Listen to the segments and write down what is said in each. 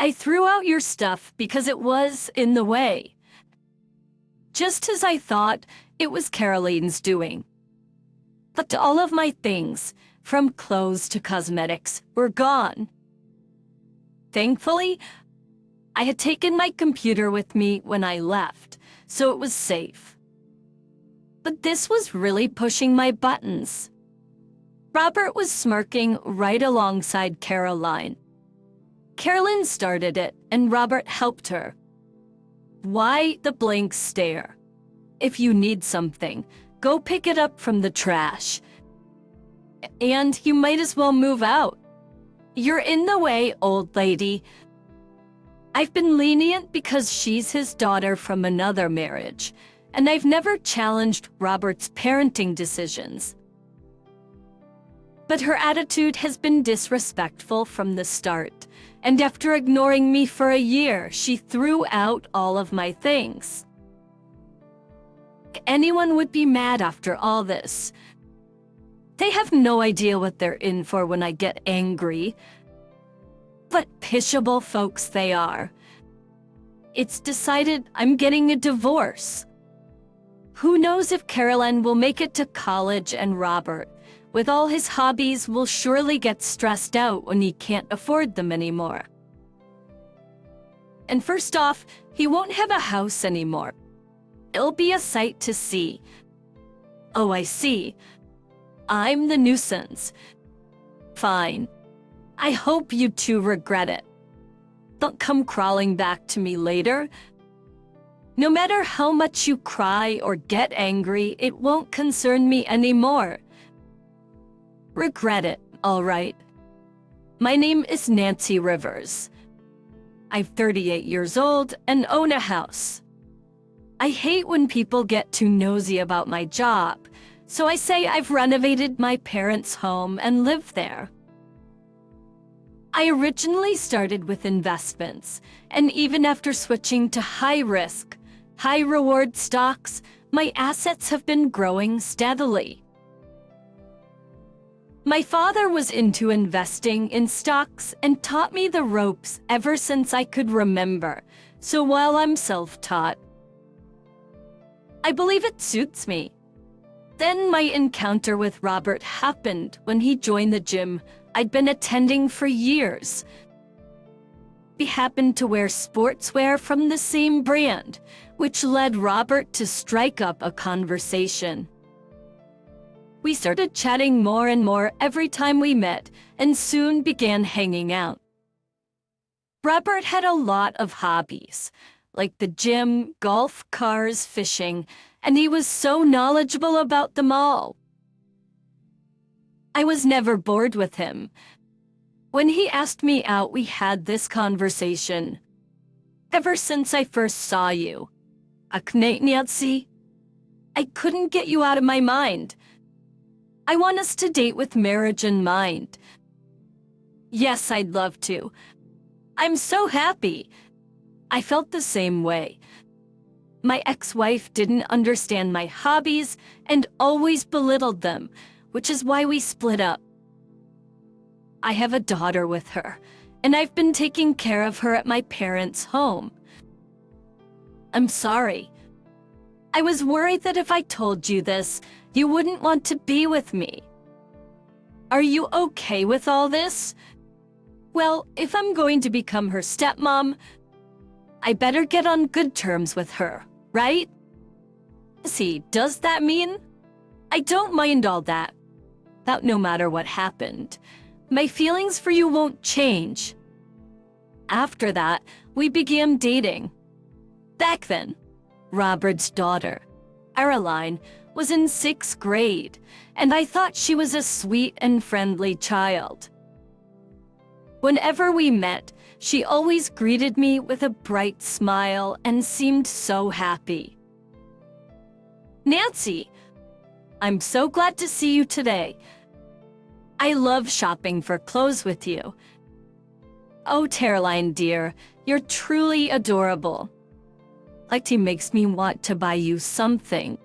I threw out your stuff because it was in the way. Just as I thought it was Caroline's doing. But all of my things, from clothes to cosmetics, were gone. Thankfully, I had taken my computer with me when I left, so it was safe. But this was really pushing my buttons. Robert was smirking right alongside Caroline. Caroline started it, and Robert helped her. Why the blank stare? If you need something, go pick it up from the trash. And you might as well move out. You're in the way, old lady. I've been lenient because she's his daughter from another marriage, and I've never challenged Robert's parenting decisions. But her attitude has been disrespectful from the start, and after ignoring me for a year, she threw out all of my things. Anyone would be mad after all this. They have no idea what they're in for when I get angry. But pitiable folks they are. It's decided I'm getting a divorce. Who knows if Caroline will make it to college, and Robert, with all his hobbies, will surely get stressed out when he can't afford them anymore. And first off, he won't have a house anymore. It'll be a sight to see. Oh, I see. I'm the nuisance. Fine. I hope you two regret it. Don't come crawling back to me later. No matter how much you cry or get angry, it won't concern me anymore. Regret it, all right. My name is Nancy Rivers. I'm 38 years old and own a house. I hate when people get too nosy about my job, so I say I've renovated my parents' home and live there. I originally started with investments, and even after switching to high-risk, high-reward stocks, my assets have been growing steadily. My father was into investing in stocks and taught me the ropes ever since I could remember, so while I'm self-taught, I believe it suits me. Then my encounter with Robert happened when he joined the gym I'd been attending for years. He happened to wear sportswear from the same brand, which led Robert to strike up a conversation. We started chatting more and more every time we met, and soon began hanging out. Robert had a lot of hobbies, like the gym, golf, cars, fishing, and he was so knowledgeable about them all. I was never bored with him. When he asked me out, we had this conversation. Ever since I first saw you, Nancy, I couldn't get you out of my mind. I want us to date with marriage in mind. Yes, I'd love to. I'm so happy. I felt the same way. My ex-wife didn't understand my hobbies and always belittled them, which is why we split up. I have a daughter with her, and I've been taking care of her at my parents' home. I'm sorry. I was worried that if I told you this, you wouldn't want to be with me. Are you okay with all this? Well, if I'm going to become her stepmom, I better get on good terms with her, right? See, does that mean? I don't mind all that. That no matter what happened, my feelings for you won't change. After that, we began dating. Back then, Robert's daughter, Caroline, was in 6th grade, and I thought she was a sweet and friendly child. Whenever we met, she always greeted me with a bright smile and seemed so happy. Nancy, I'm so glad to see you today. I love shopping for clothes with you. Oh, Caroline dear, you're truly adorable. Like he makes me want to buy you something.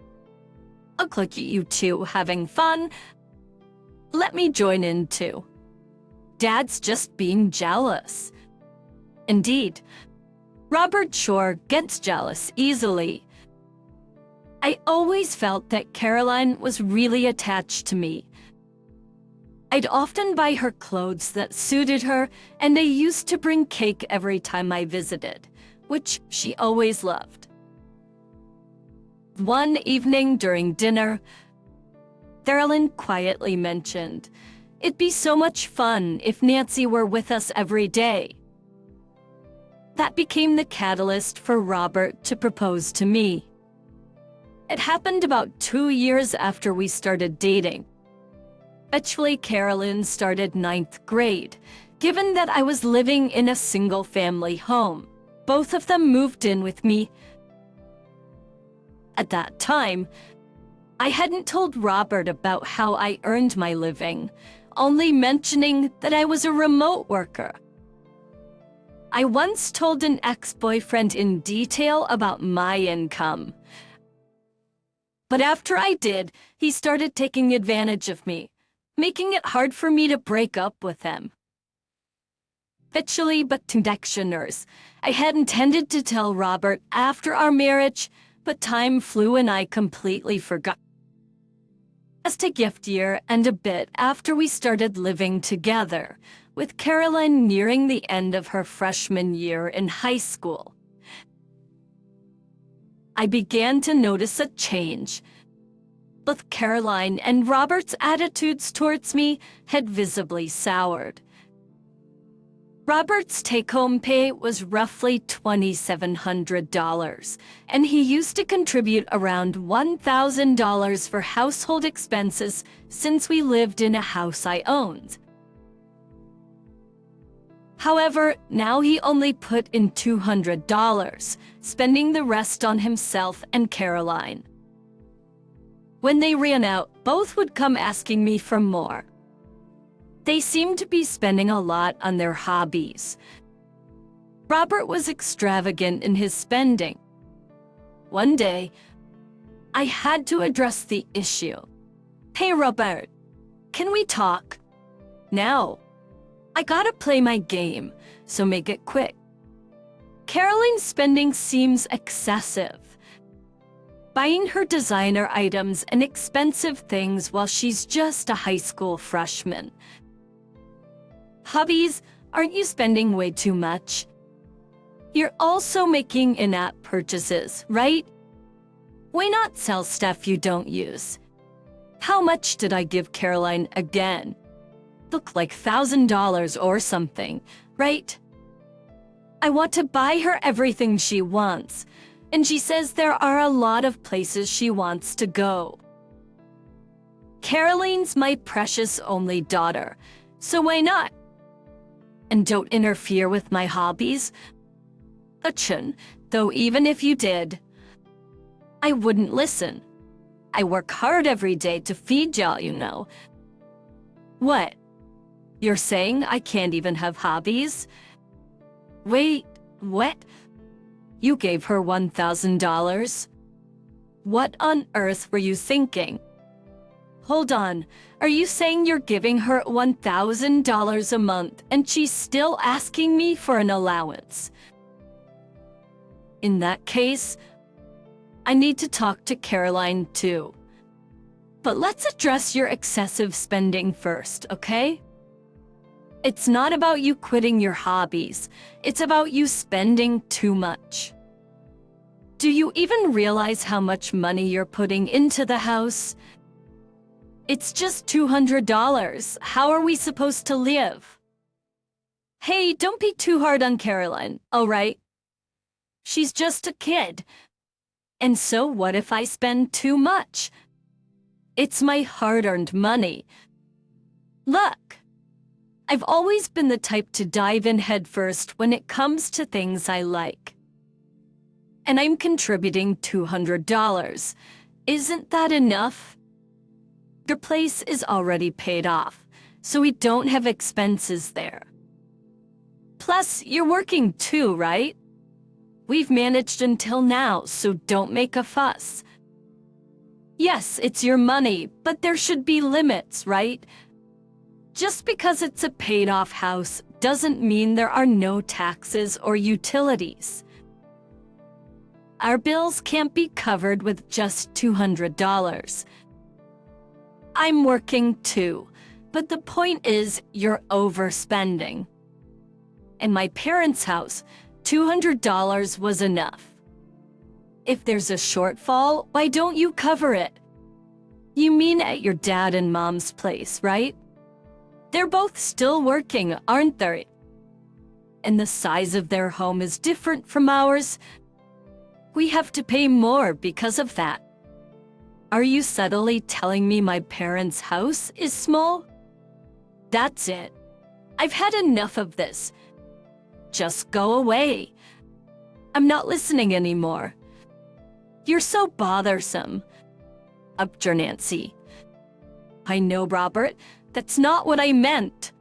I'll look at you two having fun. Let me join in too. Dad's just being jealous. Indeed, Robert sure gets jealous easily. I always felt that Caroline was really attached to me. I'd often buy her clothes that suited her, and I used to bring cake every time I visited, which she always loved. One evening during dinner, Caroline quietly mentioned, "It'd be so much fun if Nancy were with us every day." That became the catalyst for Robert to propose to me. It happened about 2 years after we started dating. Eventually, Caroline started 9th grade. Given that I was living in a single-family home, both of them moved in with me. At that time, I hadn't told Robert about how I earned my living, only mentioning that I was a remote worker. I once told an ex-boyfriend in detail about my income. But after I did, he started taking advantage of me, making it hard for me to break up with him. Eventually, but conditioners, I had intended to tell Robert after our marriage, but time flew and I completely forgot. Just a gift year and a bit after we started living together, with Caroline nearing the end of her freshman year in high school, I began to notice a change. Both Caroline and Robert's attitudes towards me had visibly soured. Robert's take-home pay was roughly $2,700, and he used to contribute around $1,000 for household expenses since we lived in a house I owned. However, now he only put in $200, spending the rest on himself and Caroline. When they ran out, both would come asking me for more. They seemed to be spending a lot on their hobbies. Robert was extravagant in his spending. One day, I had to address the issue. "Hey, Robert, can we talk?" "Now. I gotta play my game, so make it quick." Caroline's spending seems excessive. Buying her designer items and expensive things while she's just a high school freshman. Hobbies, aren't you spending way too much? You're also making in-app purchases, right? Why not sell stuff you don't use? How much did I give Caroline again? Look like $1,000 or something, right? I want to buy her everything she wants, and she says there are a lot of places she wants to go. Caroline's my precious only daughter, so why not? And don't interfere with my hobbies. Achin, though even if you did, I wouldn't listen. I work hard every day to feed y'all, you know. What? You're saying I can't even have hobbies? Wait, what? You gave her $1,000? What on earth were you thinking? Hold on, are you saying you're giving her $1,000 a month and she's still asking me for an allowance? In that case, I need to talk to Caroline too. But let's address your excessive spending first, okay? It's not about you quitting your hobbies. It's about you spending too much. Do you even realize how much money you're putting into the house? It's just $200. How are we supposed to live? Hey, don't be too hard on Caroline, all right? She's just a kid. And so what if I spend too much? It's my hard-earned money. Look, I've always been the type to dive in headfirst when it comes to things I like. And I'm contributing $200. Isn't that enough? Your place is already paid off, so we don't have expenses there. Plus, you're working too, right? We've managed until now, so don't make a fuss. Yes, it's your money, but there should be limits, right? Just because it's a paid-off house doesn't mean there are no taxes or utilities. Our bills can't be covered with just $200. I'm working too, but the point is you're overspending. In my parents' house, $200 was enough. If there's a shortfall, why don't you cover it? You mean at your dad and mom's place, right? They're both still working, aren't they? And the size of their home is different from ours. We have to pay more because of that. Are you subtly telling me my parents' house is small? That's it. I've had enough of this. Just go away. I'm not listening anymore. You're so bothersome. Upped Nancy. I know, Robert. That's not what I meant.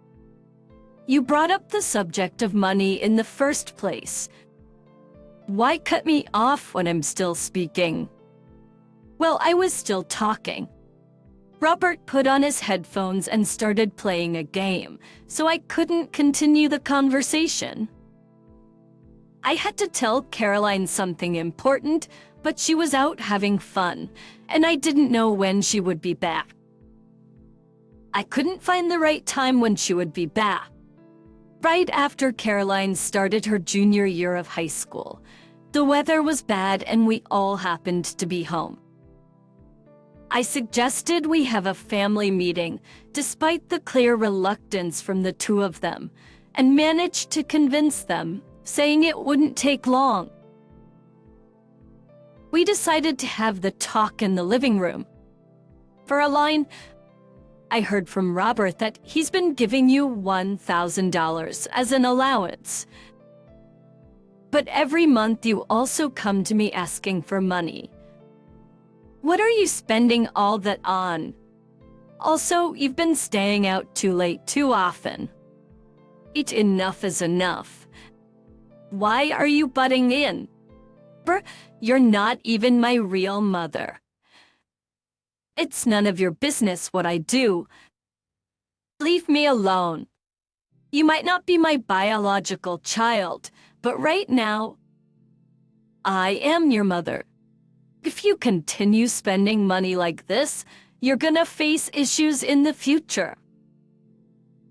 You brought up the subject of money in the first place. Why cut me off when I'm still speaking? Well, I was still talking. Robert put on his headphones and started playing a game, so I couldn't continue the conversation. I had to tell Caroline something important, but she was out having fun, and I didn't know when she would be back. I couldn't find the right time when she would be back. Right after Caroline started her junior year of high school. The weather was bad and we all happened to be home. I suggested we have a family meeting, despite the clear reluctance from the two of them, and managed to convince them, saying it wouldn't take long. We decided to have the talk in the living room. For a line, I heard from Robert that he's been giving you $1,000 as an allowance. But every month you also come to me asking for money. What are you spending all that on? Also, you've been staying out too late too often. Enough is enough. Why are you butting in? You're not even my real mother. It's none of your business what I do. Leave me alone. You might not be my biological child, but right now, I am your mother. If you continue spending money like this, you're gonna face issues in the future.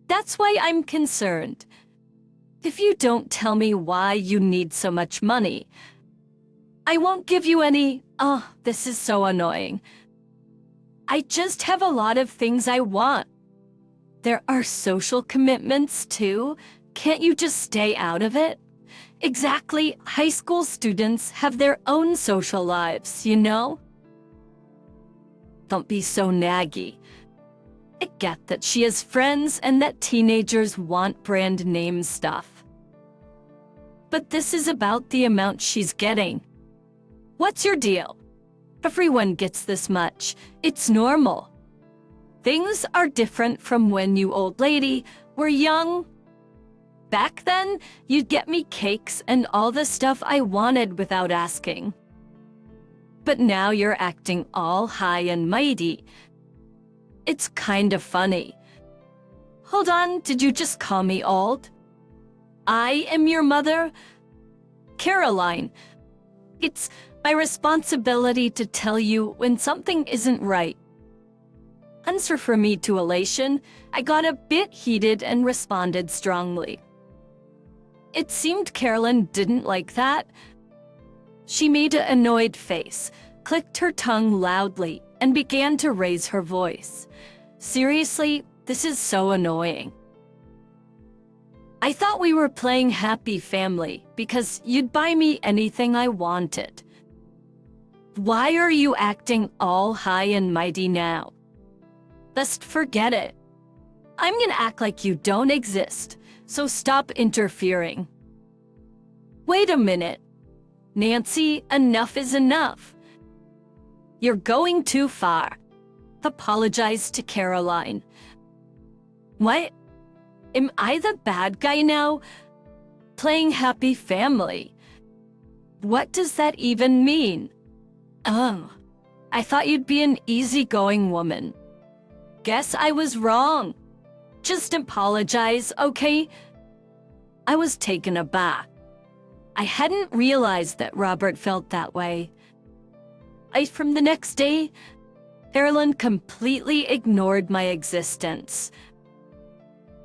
That's why I'm concerned. If you don't tell me why you need so much money, I won't give you any. Oh, this is so annoying. I just have a lot of things I want. There are social commitments too. Can't you just stay out of it? Exactly, high school students have their own social lives, you know? Don't be so naggy. I get that she has friends and that teenagers want brand name stuff. But this is about the amount she's getting. What's your deal? Everyone gets this much. It's normal. Things are different from when you old lady were young. Back then, you'd get me cakes and all the stuff I wanted without asking. But now you're acting all high and mighty. It's kind of funny. Hold on, did you just call me old? I am your mother? Caroline, it's my responsibility to tell you when something isn't right. Answer for me to elation, I got a bit heated and responded strongly. It seemed Caroline didn't like that. She made an annoyed face, clicked her tongue loudly, and began to raise her voice. Seriously, this is so annoying. I thought we were playing happy family because you'd buy me anything I wanted. Why are you acting all high and mighty now? Just forget it. I'm gonna act like you don't exist, so stop interfering. Wait a minute. Nancy, enough is enough. You're going too far. Apologize to Caroline. What? Am I the bad guy now? Playing happy family. What does that even mean? Oh, I thought you'd be an easygoing woman. Guess I was wrong. Just apologize, okay? I was taken aback. I hadn't realized that Robert felt that way. From the next day, Carolyn completely ignored my existence.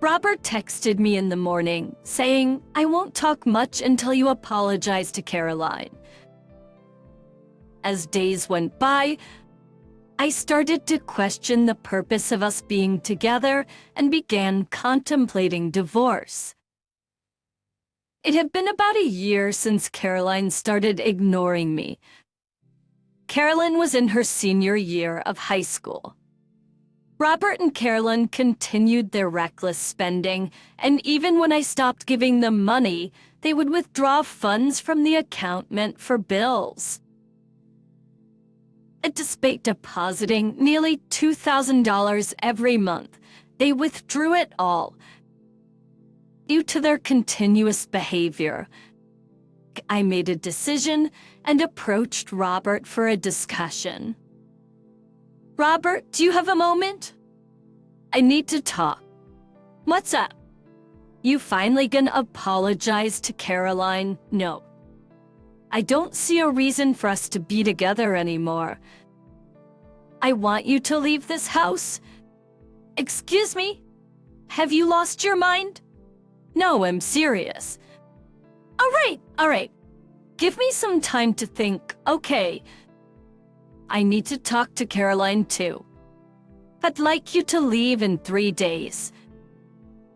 Robert texted me in the morning, saying, "I won't talk much until you apologize to Caroline." As days went by, I started to question the purpose of us being together and began contemplating divorce. It had been about a year since Caroline started ignoring me. Caroline was in her senior year of high school. Robert and Caroline continued their reckless spending, and even when I stopped giving them money, they would withdraw funds from the account meant for bills. Despite depositing nearly $2,000 every month, they withdrew it all. Due to their continuous behavior, I made a decision and approached Robert for a discussion. "Robert, do you have a moment? I need to talk." "What's up? You finally gonna apologize to Caroline?" "No. I don't see a reason for us to be together anymore. I want you to leave this house." "Excuse me? Have you lost your mind?" "No, I'm serious." All right. Give me some time to think, okay? I need to talk to Caroline too. I'd like you to leave in 3 days.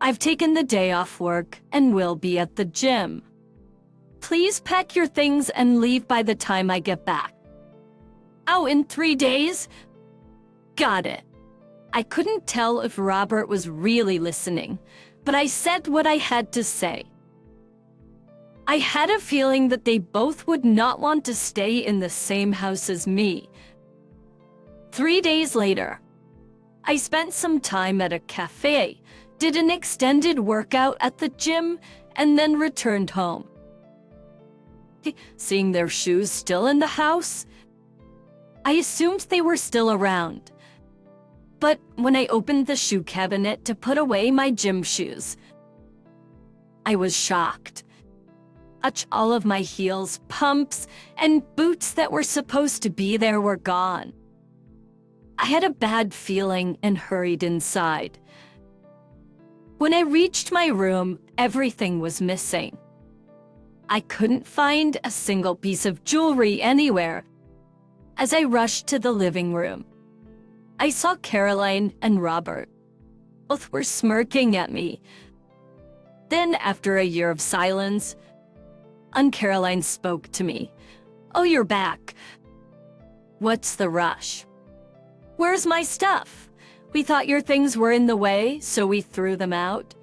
I've taken the day off work and will be at the gym. Please pack your things and leave by the time I get back. "Oh, in 3 days? Got it." I couldn't tell if Robert was really listening, but I said what I had to say. I had a feeling that they both would not want to stay in the same house as me. 3 days later, I spent some time at a cafe, did an extended workout at the gym, and then returned home. Seeing their shoes still in the house, I assumed they were still around. But when I opened the shoe cabinet to put away my gym shoes, I was shocked. All of my heels, pumps, and boots that were supposed to be there were gone. I had a bad feeling and hurried inside. When I reached my room, everything was missing. I couldn't find a single piece of jewelry anywhere. As I rushed to the living room, I saw Caroline and Robert. Both were smirking at me. Then, after a year of silence, Caroline spoke to me. "Oh, you're back. What's the rush? Where's my stuff? We thought your things were in the way, so we threw them out."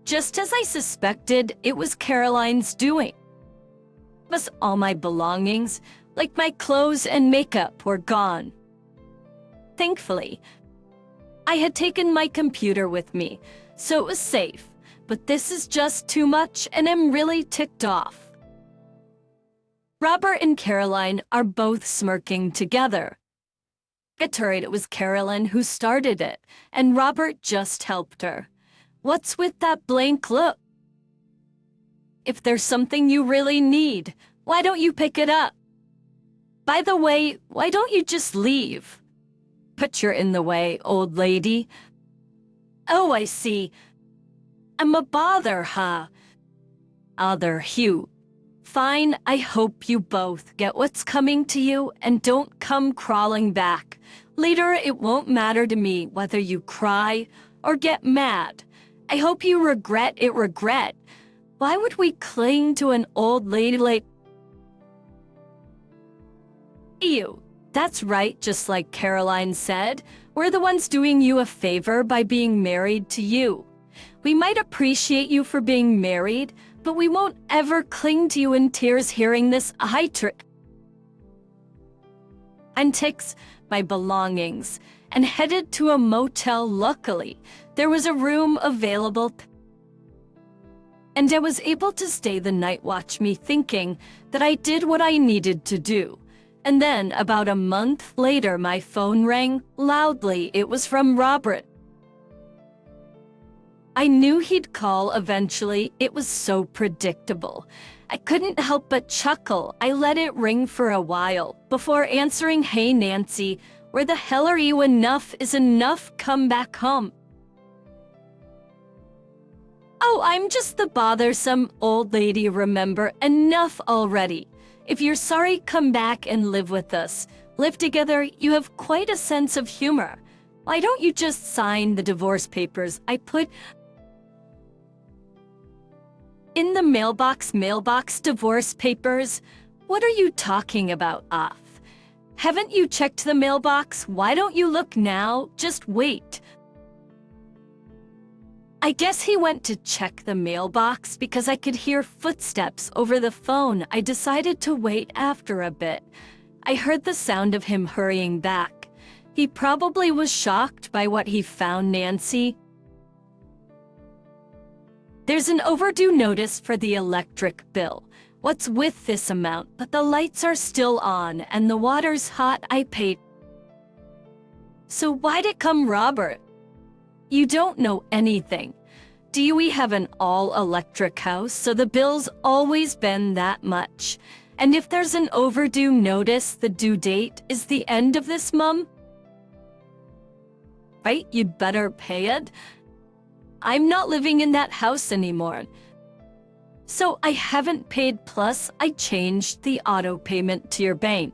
Just as I suspected, it was Caroline's doing. Plus, all my belongings, like my clothes and makeup, were gone. Thankfully, I had taken my computer with me, so it was safe. But this is just too much, and I'm really ticked off. Robert and Caroline are both smirking together. It was Caroline who started it, and Robert just helped her. What's with that blank look? If there's something you really need, why don't you pick it up? By the way, why don't you just leave? But you're in the way, old lady. Oh, I see. I'm a bother, huh? Other Hugh. Fine, I hope you both get what's coming to you and don't come crawling back. Later, it won't matter to me whether you cry or get mad. I hope you regret it. Why would we cling to an old lady like you? That's right, just like Caroline said, we're the ones doing you a favor by being married to you. We might appreciate you for being married, but we won't ever cling to you in tears hearing this trick. And takes my belongings and headed to a motel. Luckily, there was a room available, and I was able to stay the night. Watch me thinking that I did what I needed to do. And then, about a month later, my phone rang loudly. It was from Robert. I knew he'd call eventually. It was so predictable. I couldn't help but chuckle. I let it ring for a while before answering, "Hey Nancy, where the hell are you? Enough is enough. Come back home." "Oh, I'm just the bothersome old lady, remember? Enough already. If you're sorry, come back and live with us. Live together. You have quite a sense of humor. Why don't you just sign the divorce papers I put in the mailbox divorce papers? What are you talking about, off? Haven't you checked the mailbox? Why don't you look now? Just wait." I guess he went to check the mailbox because I could hear footsteps over the phone. I decided to wait after a bit. I heard the sound of him hurrying back. He probably was shocked by what he found, Nancy. "There's an overdue notice for the electric bill. What's with this amount? But the lights are still on and the water's hot. I paid." "So why'd it come, Robert? You don't know anything. We have an all-electric house, so the bill's always been that much. And if there's an overdue notice, the due date is the end of this month. Right? You'd better pay it. I'm not living in that house anymore. So I haven't paid, plus I changed the auto payment to your bank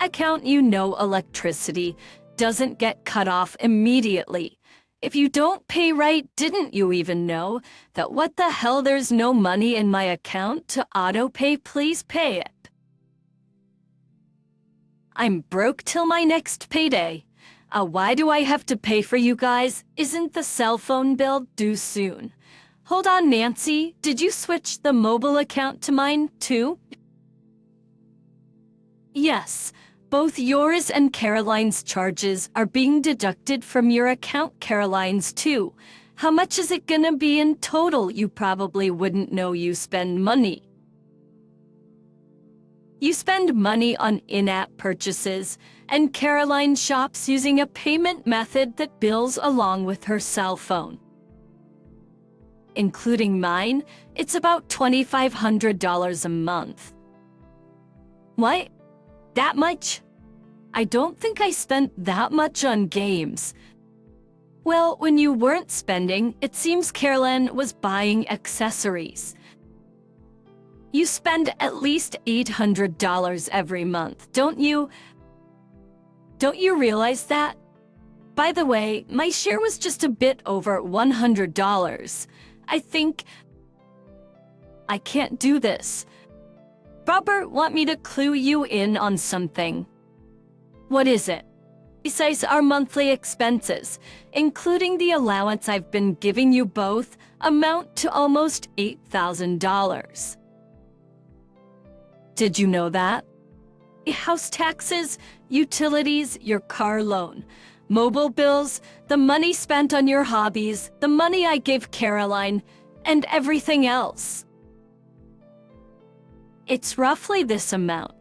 account. You know electricity doesn't get cut off immediately. If you don't pay right, didn't you even know that what the hell, there's no money in my account to auto pay? Please pay it. I'm broke till my next payday. Why do I have to pay for you guys? Isn't the cell phone bill due soon? Hold on, Nancy, did you switch the mobile account to mine too?" "Yes. Both yours and Caroline's charges are being deducted from your account. Caroline's too. How much is it gonna be in total? You probably wouldn't know. You spend money. You spend money on in-app purchases, and Caroline shops using a payment method that bills along with her cell phone. Including mine, it's about $2,500 a month." "What? That much? I don't think I spent that much on games." "Well, when you weren't spending, it seems Caroline was buying accessories. You spend at least $800 every month, don't you? Don't you realize that? By the way, my share was just a bit over $100. I think I can't do this. Robert, want me to clue you in on something?" "What is it?" "Besides our monthly expenses, including the allowance I've been giving you both, amount to almost $8,000. Did you know that? House taxes, utilities, your car loan, mobile bills, the money spent on your hobbies, the money I gave Caroline, and everything else. It's roughly this amount."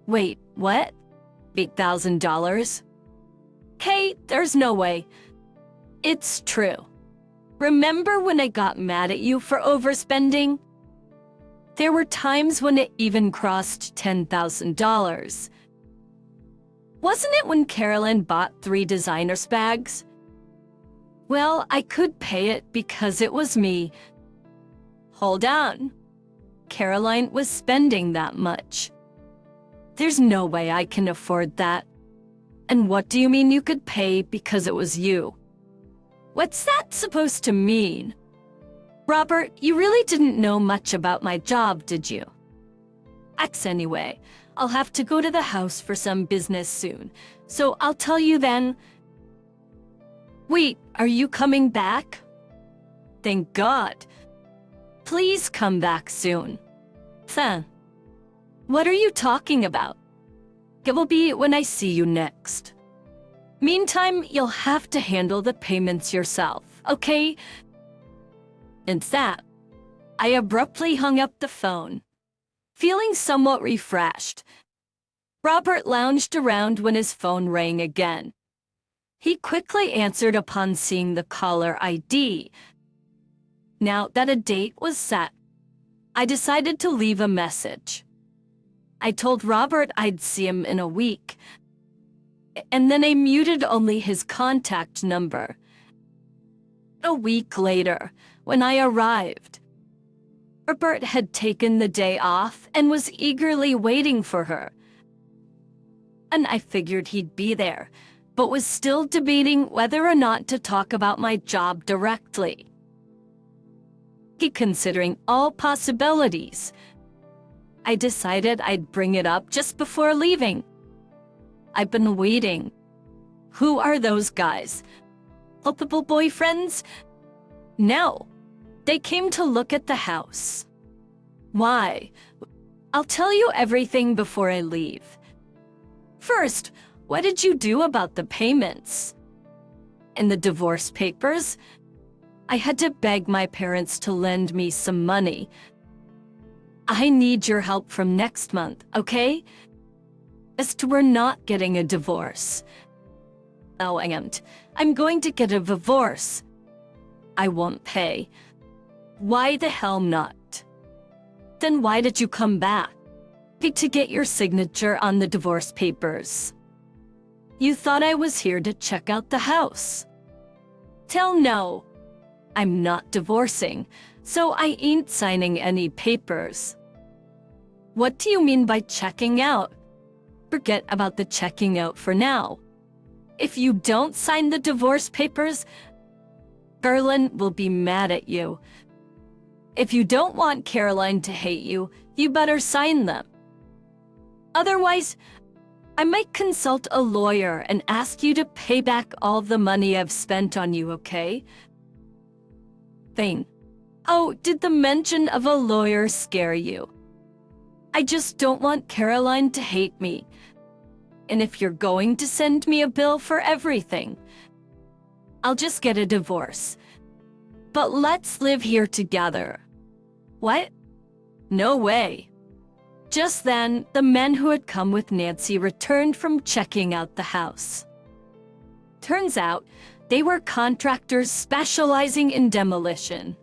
"Wait, what? $8,000? Kate, there's no way. It's true. Remember when I got mad at you for overspending? There were times when it even crossed $10,000. Wasn't it when Caroline bought 3 designer bags? Well, I could pay it because it was me." "Hold on. Caroline was spending that much. There's no way I can afford that. And what do you mean you could pay because it was you? What's that supposed to mean? Robert, you really didn't know much about my job, did you?" Anyway, I'll have to go to the house for some business soon, so I'll tell you then." "Wait, are you coming back?" "Thank God. Please come back soon." "Huh. What are you talking about?" "It will be when I see you next. Meantime, you'll have to handle the payments yourself, okay?" And that, I abruptly hung up the phone. Feeling somewhat refreshed, Robert lounged around when his phone rang again. He quickly answered upon seeing the caller ID. Now that a date was set, I decided to leave a message. I told Robert I'd see him in a week, and then I muted only his contact number. A week later, when I arrived, Robert had taken the day off and was eagerly waiting for her. And I figured he'd be there, but was still debating whether or not to talk about my job directly. Considering all possibilities, I decided I'd bring it up just before leaving. I've been waiting. Who are those guys? Multiple boyfriends? No. They came to look at the house. Why? I'll tell you everything before I leave. First, what did you do about the payments? And the divorce papers? I had to beg my parents to lend me some money. I need your help from next month, okay? As to we're not getting a divorce. Oh, I'm going to get a divorce. I won't pay. Why the hell not? Then why did you come back? To get your signature on the divorce papers. You thought I was here to check out the house. Tell no. I'm not divorcing, so I ain't signing any papers. What do you mean by checking out? Forget about the checking out for now. If you don't sign the divorce papers, Caroline will be mad at you. If you don't want Caroline to hate you, you better sign them. Otherwise, I might consult a lawyer and ask you to pay back all the money I've spent on you, okay? Thane. Oh, did the mention of a lawyer scare you? I just don't want Caroline to hate me. And if you're going to send me a bill for everything, I'll just get a divorce. But let's live here together. What? No way. Just then, the men who had come with Nancy returned from checking out the house. Turns out, they were contractors specializing in demolition.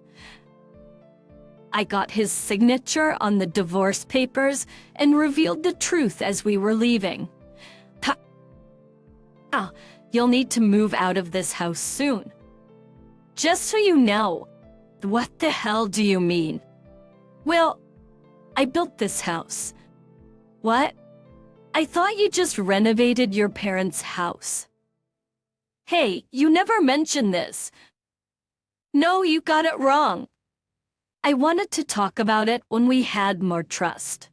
I got his signature on the divorce papers and revealed the truth as we were leaving. You'll need to move out of this house soon. Just so you know, what the hell do you mean? Well, I built this house. What? I thought you just renovated your parents' house. Hey, you never mentioned this. No, you got it wrong. I wanted to talk about it when we had more trust.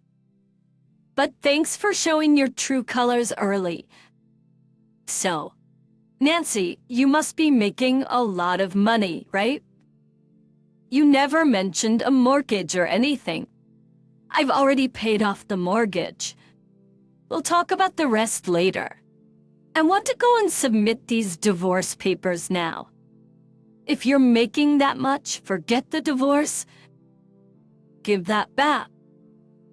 But thanks for showing your true colors early. So, Nancy, you must be making a lot of money, right? You never mentioned a mortgage or anything. I've already paid off the mortgage. We'll talk about the rest later. I want to go and submit these divorce papers now. If you're making that much, forget the divorce. Give that back.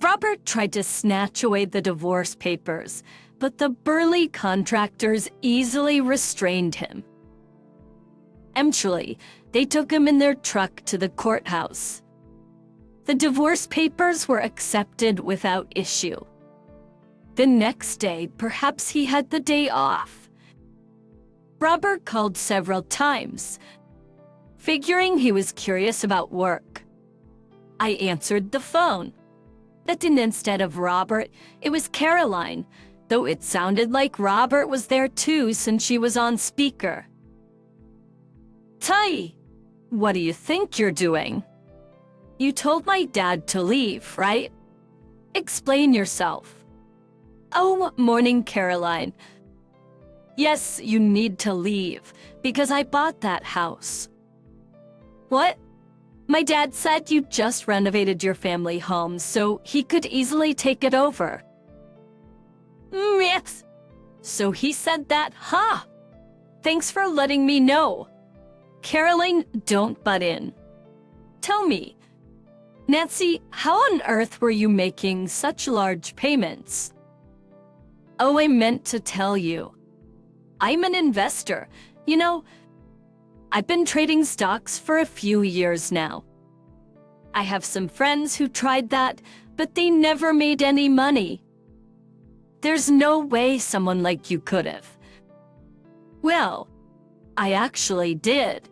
Robert tried to snatch away the divorce papers, but the burly contractors easily restrained him. Eventually, they took him in their truck to the courthouse. The divorce papers were accepted without issue. The next day, perhaps he had the day off. Robert called several times, figuring he was curious about work. I answered the phone. But instead of Robert, it was Caroline, though it sounded like Robert was there too since she was on speaker. Tai, what do you think you're doing? You told my dad to leave, right? Explain yourself. Oh, morning, Caroline. Yes, you need to leave, because I bought that house. What? My dad said you just renovated your family home, so he could easily take it over. Yes. So he said that, huh? Thanks for letting me know. Caroline, don't butt in. Tell me, Nancy, how on earth were you making such large payments? Oh, I meant to tell you. I'm an investor. You know, I've been trading stocks for a few years now. I have some friends who tried that, but they never made any money. There's no way someone like you could have. Well, I actually did.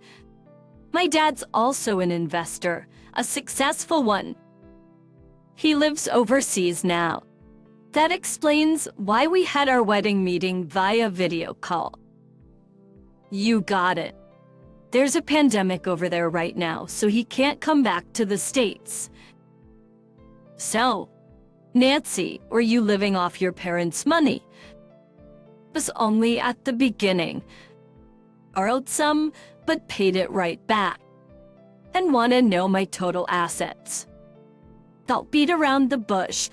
My dad's also an investor, a successful one. He lives overseas now. That explains why we had our wedding meeting via video call. You got it. There's a pandemic over there right now, so he can't come back to the States. So, Nancy, were you living off your parents' money? Was only at the beginning. Borrowed some, but paid it right back. And want to know my total assets. Don't beat around the bush.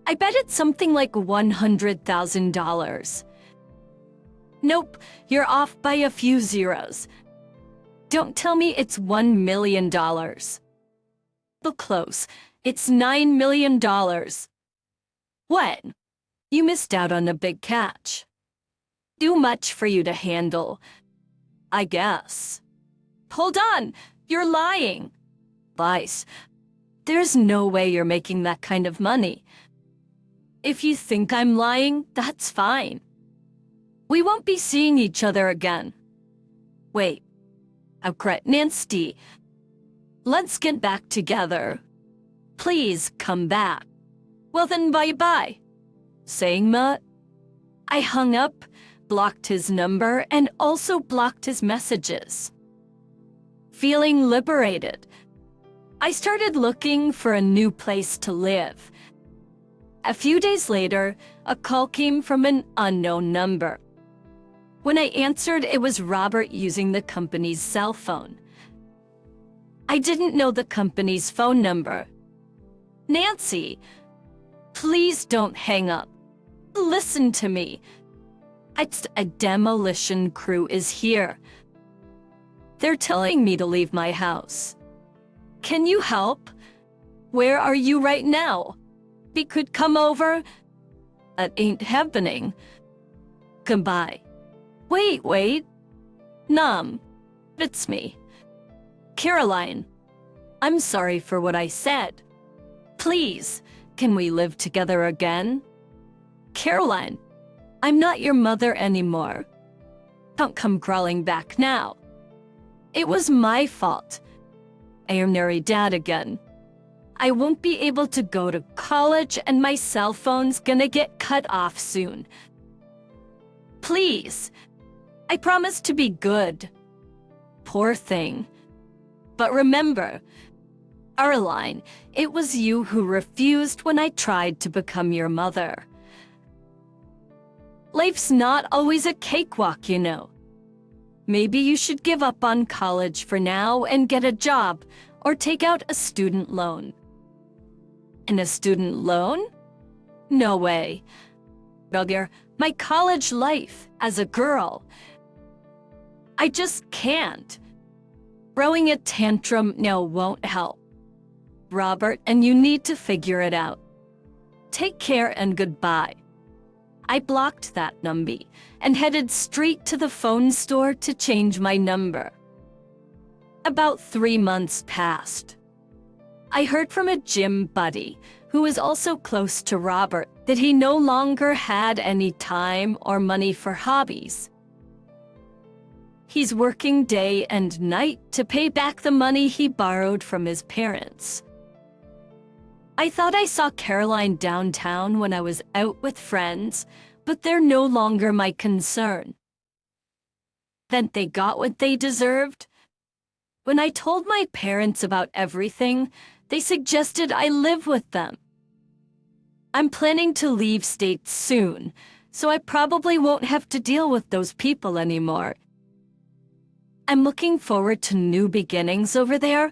I bet it's something like $100,000. Nope, you're off by a few zeros. Don't tell me it's $1 million. Look close, it's $9 million. What? You missed out on a big catch. Too much for you to handle, I guess. Hold on, you're lying. Lies. There's no way you're making that kind of money. If you think I'm lying, that's fine. We won't be seeing each other again. Wait. Outcry Nancy. Let's get back together. Please come back. Well then, bye-bye. Saying that, I hung up, blocked his number, and also blocked his messages. Feeling liberated, I started looking for a new place to live. A few days later, a call came from an unknown number. When I answered, it was Robert using the company's cell phone. I didn't know the company's phone number. Nancy, please don't hang up. Listen to me. A demolition crew is here. They're telling me to leave my house. Can you help? Where are you right now? We could come over. That ain't happening. Goodbye. Wait. It's me. Caroline. I'm sorry for what I said. Please, can we live together again? Caroline, I'm not your mother anymore. Don't come crawling back now. It was my fault. I am married dad again. I won't be able to go to college and my cell phone's gonna get cut off soon. Please, I promise to be good. Poor thing. But remember, Caroline, it was you who refused when I tried to become your mother. Life's not always a cakewalk, you know. Maybe you should give up on college for now and get a job or take out a student loan. And a student loan? No way. Brother, my college life as a girl. I just can't. Throwing a tantrum now won't help. Robert, and you need to figure it out. Take care and goodbye. I blocked that number and headed straight to the phone store to change my number. About 3 months passed. I heard from a gym buddy who was also close to Robert that he no longer had any time or money for hobbies. He's working day and night to pay back the money he borrowed from his parents. I thought I saw Caroline downtown when I was out with friends, but they're no longer my concern. Then they got what they deserved? When I told my parents about everything, they suggested I live with them. I'm planning to leave state soon, so I probably won't have to deal with those people anymore. I'm looking forward to new beginnings over there,